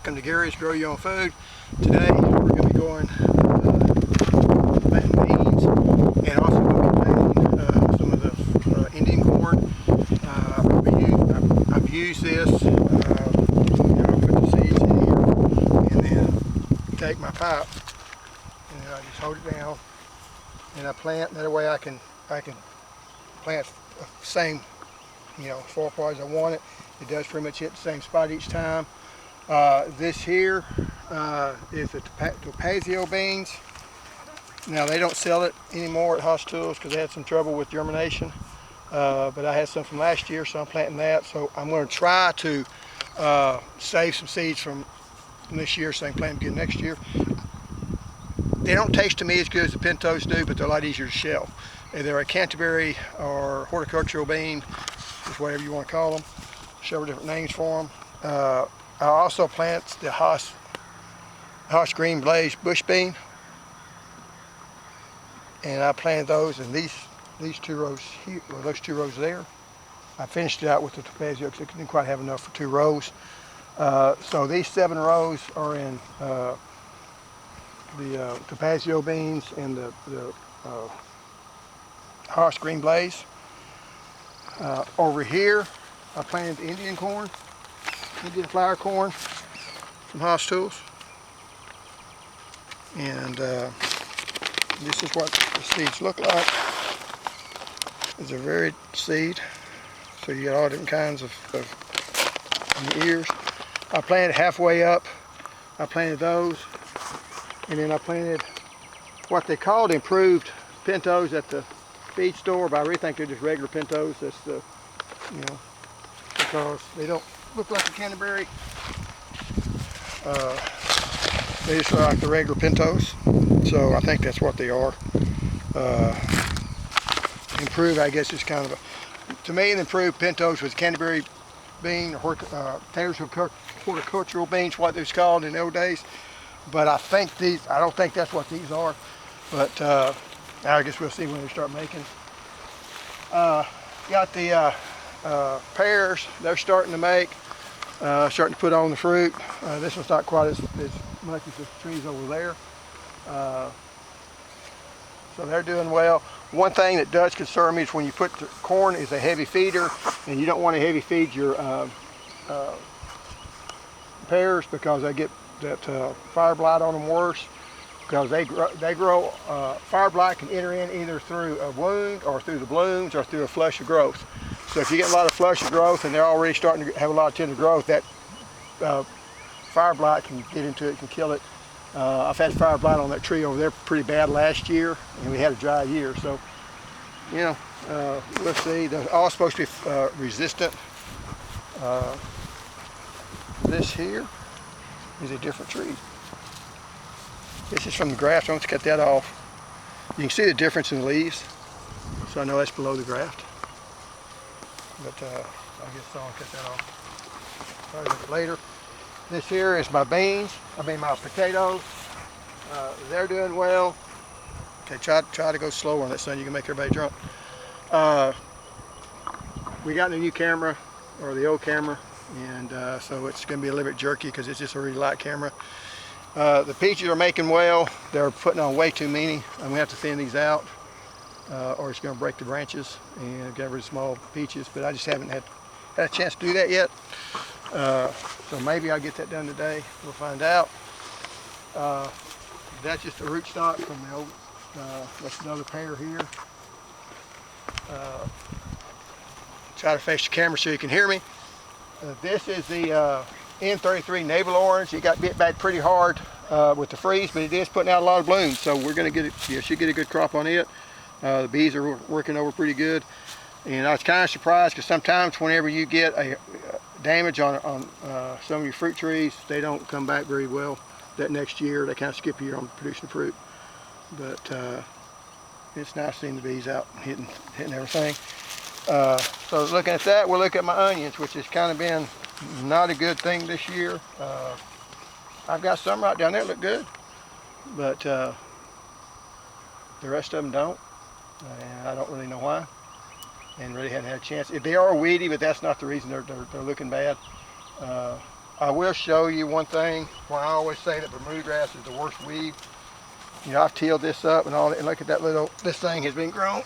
Welcome to Gary's Grow Your Own Food. Today we're going to be going planting beans and also going to be planting some of the Indian corn. I've used this, I put the seeds in here and then take my pipe and I just hold it down and I plant. That way I can plant the same, as far apart as I want it. It does pretty much hit the same spot each time. This here is the topazio beans. Now they don't sell it anymore at Haas Tools because they had some trouble with germination. But I had some from last year, so I'm planting that. So I'm going to try to save some seeds from this year so I can plant them again next year. They don't taste to me as good as the pintos do, but they're a lot easier to shell. They're a Canterbury or horticultural bean, just whatever you want to call them. Several different names for them. I also plant the Haas Green Blaze bush bean, and I planted those in these two rows here, or those 2 rows there. I finished it out with the topazio because I didn't quite have enough for 2 rows. So these 7 rows are in the topazio beans and the Haas Green Blaze. Over here, I planted the Indian corn. Indian flower corn from Haas Tools, and this is what the seeds look like. It's a varied seed, so you get all different kinds of in the ears. I planted halfway up. I planted those, and then I planted what they called improved pintos at the feed store, but I really think they're just regular pintos. That's the, because they don't look like a Canterbury. They just look like the regular pintos, so I think that's what they are. Improved, I guess, is kind of to me, an improved pintos was Canterbury bean or Taylor's horticultural beans, what they was called in the old days. But I don't think that's what these are. But I guess we'll see when they start making. Got the pears. They're starting to make. Starting to put on the fruit. This one's not quite as much as the trees over there. So they're doing well. One thing that does concern me is when you put the corn is a heavy feeder, and you don't want to heavy feed your pears because they get that fire blight on them worse. Because they grow, fire blight can enter in either through a wound or through the blooms or through a flush of growth. So if you get a lot of flush of growth and they're already starting to have a lot of tender growth, that fire blight can get into it, can kill it. I've had fire blight on that tree over there pretty bad last year, and we had a dry year. So, we'll see. They're all supposed to be resistant. This here is a different tree. This is from the graft. I'm going to cut that off. You can see the difference in the leaves, so I know that's below the graft. But I guess I'll cut that off. Probably a bit later. This here is my beans. My potatoes. They're doing well. Okay, try to go slower on that, son. You can make everybody drunk. We got the new camera, or the old camera, and so it's going to be a little bit jerky because it's just a really light camera. The peaches are making well. They're putting on way too many. I'm going to have to thin these out. Or it's going to break the branches and get rid of small peaches, but I just haven't had a chance to do that yet. So maybe I'll get that done today. We'll find out. That's just a rootstock from the old, that's another pear here. Try to face the camera so you can hear me. This is the N33 navel orange. It got bit back pretty hard with the freeze, but it is putting out a lot of blooms, so we're going to get it. Should get a good crop on it. The bees are working over pretty good, and I was kind of surprised because sometimes whenever you get a damage on some of your fruit trees, they don't come back very well that next year. They kind of skip a year on producing fruit, but it's nice seeing the bees out hitting everything. So looking at that, we'll look at my onions, which has kind of been not a good thing this year. I've got some right down there that look good, but the rest of them don't. And I don't really know why, and really hadn't had a chance. They are weedy, but that's not the reason they're looking bad. I will show you one thing. Why I always say that Bermuda grass is the worst weed. You know, I've tilled this up and all that, and look at that little, this thing has been grown.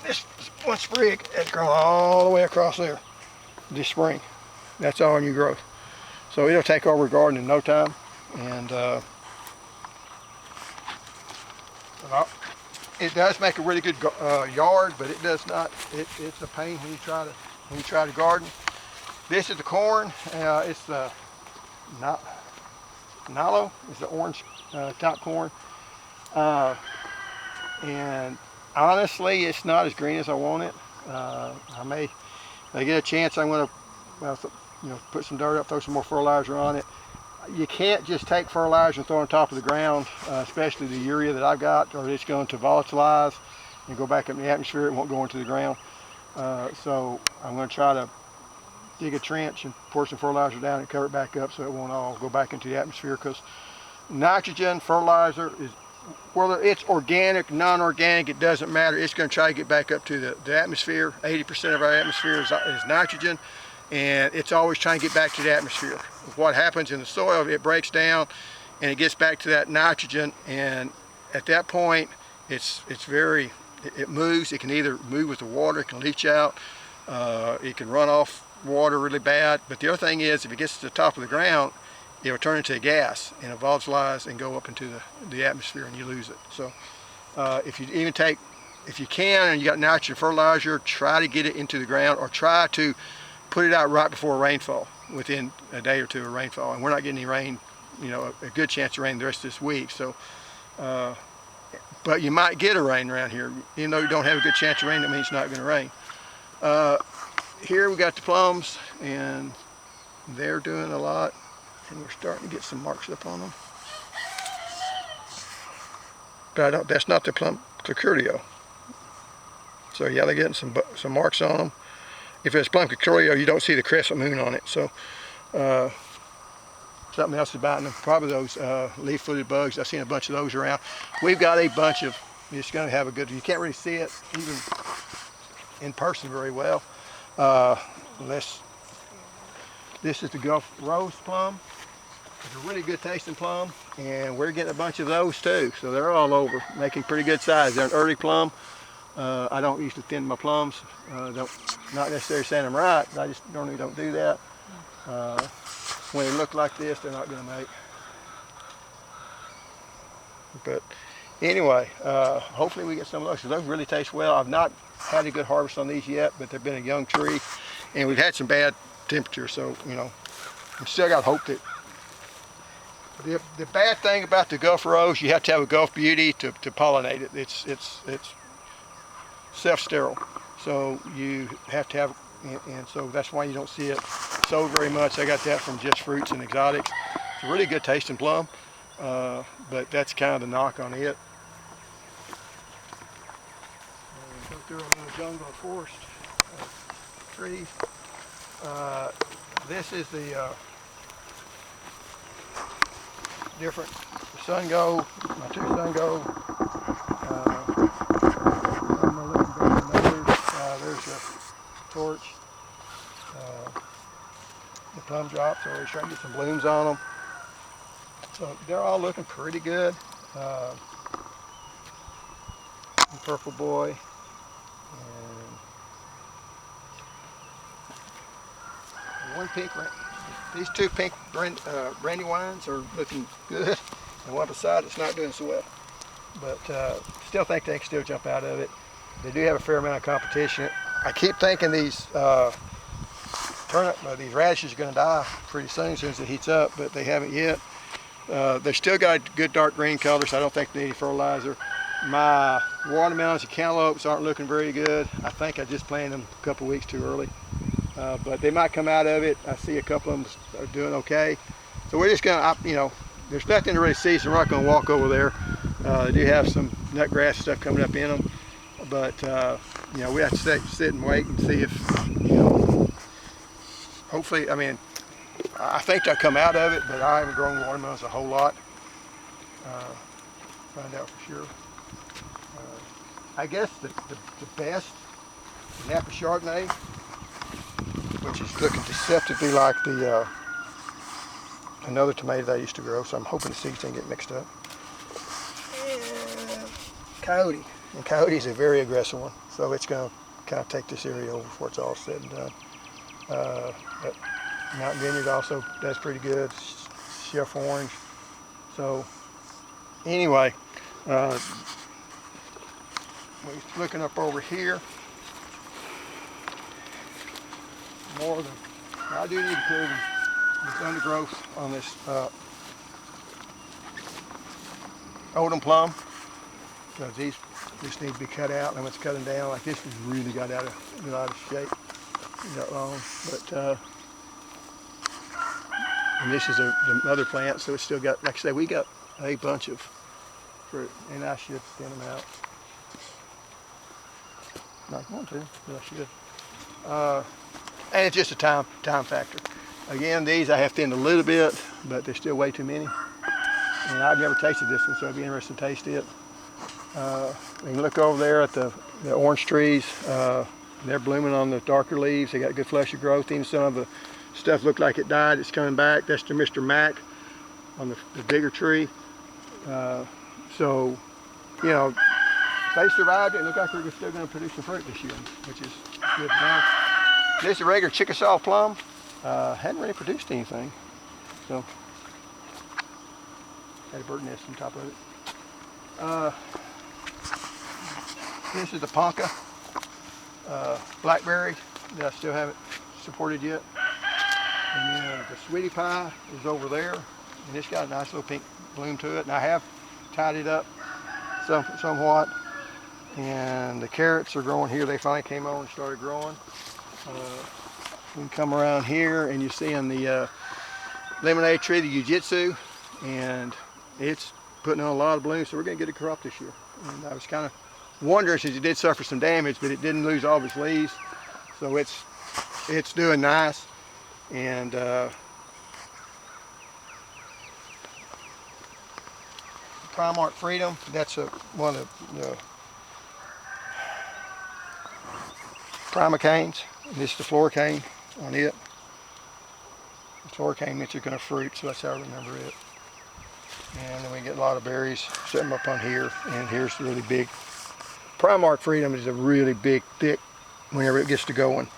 This one sprig has grown all the way across there this spring. That's all new growth. So it'll take over a garden in no time. And it does make a really good yard, but it does not. It's a pain when you try to garden. This is the corn. It's the Nilo. It's the orange top corn. And honestly, it's not as green as I want it. I may, if I get a chance, I'm going to, put some dirt up, throw some more fertilizer on it. You can't just take fertilizer and throw it on top of the ground, especially the urea that I've got, or it's going to volatilize and go back up in the atmosphere. It won't go into the ground. So I'm going to try to dig a trench and pour some fertilizer down and cover it back up so it won't all go back into the atmosphere, because nitrogen fertilizer is, whether it's organic, non-organic, it doesn't matter. It's going to try to get back up to the atmosphere. 80% of our atmosphere is nitrogen, and it's always trying to get back to the atmosphere. What happens in the soil, it breaks down and it gets back to that nitrogen, and at that point it moves. It can either move with the water, it can leach out, it can run off water really bad. But the other thing is, if it gets to the top of the ground, it will turn into a gas and it volatilize and go up into the atmosphere, and you lose it. So if you can and you got nitrogen fertilizer, try to get it into the ground, or try to put it out right before rainfall, within a day or two of rainfall. And we're not getting any rain, a good chance of rain the rest of this week. So, but you might get a rain around here. Even though you don't have a good chance of rain, that means it's not going to rain. Here we got the plums, and they're doing a lot. And we're starting to get some marks up on them. But that's not the plum cucurio. So yeah, they're getting some marks on them. If it's plum cucurio, you don't see the crescent moon on it. So something else is biting them. Probably those leaf-footed bugs. I've seen a bunch of those around. We've got a bunch of, it's going to have a good, you can't really see it even in person very well. This is the Gulf Rose plum. It's a really good tasting plum, and we're getting a bunch of those too. So they're all over, making pretty good size. They're an early plum. I don't usually thin my plums. Not necessarily saying I'm right, but I just normally don't do that. When they look like this, they're not going to make. But anyway, hopefully we get some of those, because those really taste well. I've not had a good harvest on these yet, but they've been a young tree, and we've had some bad temperature, so we still got hope that. The bad thing about the Gulf Rose, you have to have a Gulf Beauty to pollinate it. It's self-sterile, so you have to have, and so that's why you don't see it sold very much. I got that from Just Fruits and Exotics. It's a really good tasting plum, but that's kind of the knock on it. Go through a little jungle of forest trees. This is the different sun gold, my two sun gold. There's a torch. The plum drops, so we're trying to get some blooms on them. So they're all looking pretty good. The purple boy. And one pink, these two pink brandywines are looking good. And one beside it's not doing so well. But still think they can still jump out of it. They do have a fair amount of competition. I keep thinking these these radishes are going to die pretty soon, as soon as it heats up, but they haven't yet. They still got a good dark green color, so I don't think they need any fertilizer. My watermelons and cantaloupes aren't looking very good. I think I just planted them a couple weeks too early, but they might come out of it. I see a couple of them are doing okay. So we're just going to, there's nothing to really see, so we're not going to walk over there. They do have some nutgrass stuff coming up in them, but we have to sit and wait and see if, hopefully, I think they'll come out of it, but I haven't grown watermelons a whole lot. Find out for sure. I guess the best is Napa Chardonnay, which is looking deceptively like the another tomato that I used to grow, so I'm hoping the seeds didn't get mixed up. And coyote. And coyote is a very aggressive one, so it's going to kind of take this area over before it's all said and done. But Mountain Vineyard also does pretty good. Chef Orange. So anyway, we're looking up over here. More than I do need to clear this undergrowth on this Oldham plum, because these just need to be cut out. And when it's cutting down, like this has really got out of shape. Got long, but and this is the mother plant, so it's still got, like I say, we got a bunch of fruit, and I should thin them out. Not going to, but I should. And it's just a time factor. Again, these I have thinned a little bit, but there's still way too many. And I've never tasted this one, so I'd be interested to taste it. You can look over there at the orange trees. They're blooming on the darker leaves. They got good fleshy growth. Even some of the stuff looked like it died. It's coming back. That's the Mr. Mac on the bigger tree. So, you know, they survived it and look like we're still going to produce some fruit this year, which is good to know. This is a regular Chickasaw plum. Hadn't really produced anything. So, had a bird nest on top of it. This is the Ponca blackberry that I still haven't supported yet. And then the sweetie pie is over there, and it's got a nice little pink bloom to it. And I have tied it up somewhat. And the carrots are growing here. They finally came on and started growing. You can come around here and you see in the lemonade tree the Jiu-Jitsu, and it's putting on a lot of blooms, so we're going to get a crop this year. And I was kind of wondering, since it did suffer some damage, but it didn't lose all of its leaves, so it's doing nice. And Primark Freedom, that's one of the Prima-canes. This is the floricane on it. The floricane means it's going to fruit, so that's how I remember it. And then we get a lot of berries sitting up on here, and here's the really big. Primark Freedom is a really big, thick, whenever it gets to going.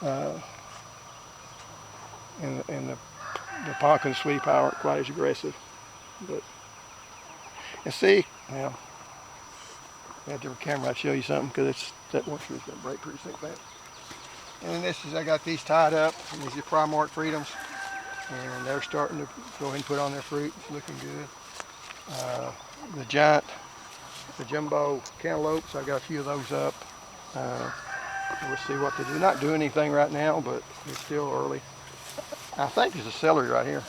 And the Ponca and sweetie pie aren't quite as aggressive. But, and see, well, I have a different camera, I'll show you something, because that one tree's going to break pretty thick back. And then this is, I got these tied up, and these are Primark Freedoms, and they're starting to go ahead and put on their fruit. It's looking good. The jumbo cantaloupes, I've got a few of those up. We'll see what they do. Not doing anything right now, but it's still early. I think there's a celery right here.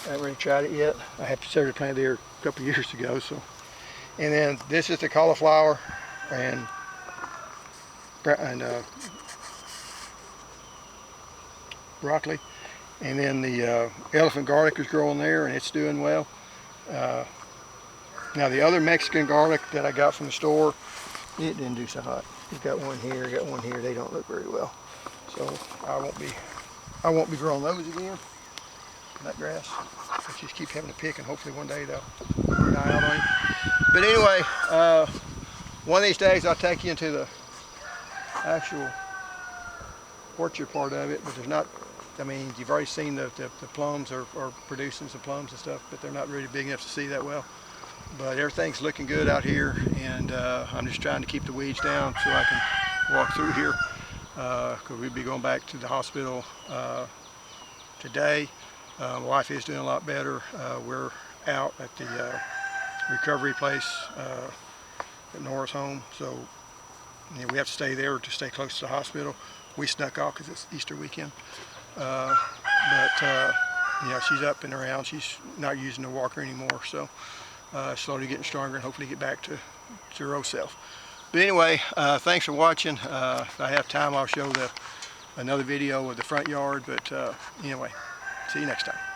I haven't really tried it yet. I have started planted there a couple of years ago. So, and then this is the cauliflower and broccoli, and then the elephant garlic is growing there, and it's doing well. Now the other Mexican garlic that I got from the store, it didn't do so hot. You've got one here, got one here. They don't look very well, so I won't be growing those again. That grass. I just keep having to pick, and hopefully one day they'll die out on you. But anyway, one of these days I'll take you into the actual orchard part of it, but there's not. I mean, you've already seen the plums are producing some plums and stuff, but they're not really big enough to see that well. But everything's looking good out here, and I'm just trying to keep the weeds down so I can walk through here, because we'll be going back to the hospital today. My wife is doing a lot better. We're out at the recovery place at Nora's home, so you know, we have to stay there to stay close to the hospital. We snuck off because it's Easter weekend. You know, she's up and around. She's not using the walker anymore, so slowly getting stronger and hopefully get back to her old self. But anyway, thanks for watching. If I have time, I'll show another video of the front yard. But anyway, see you next time.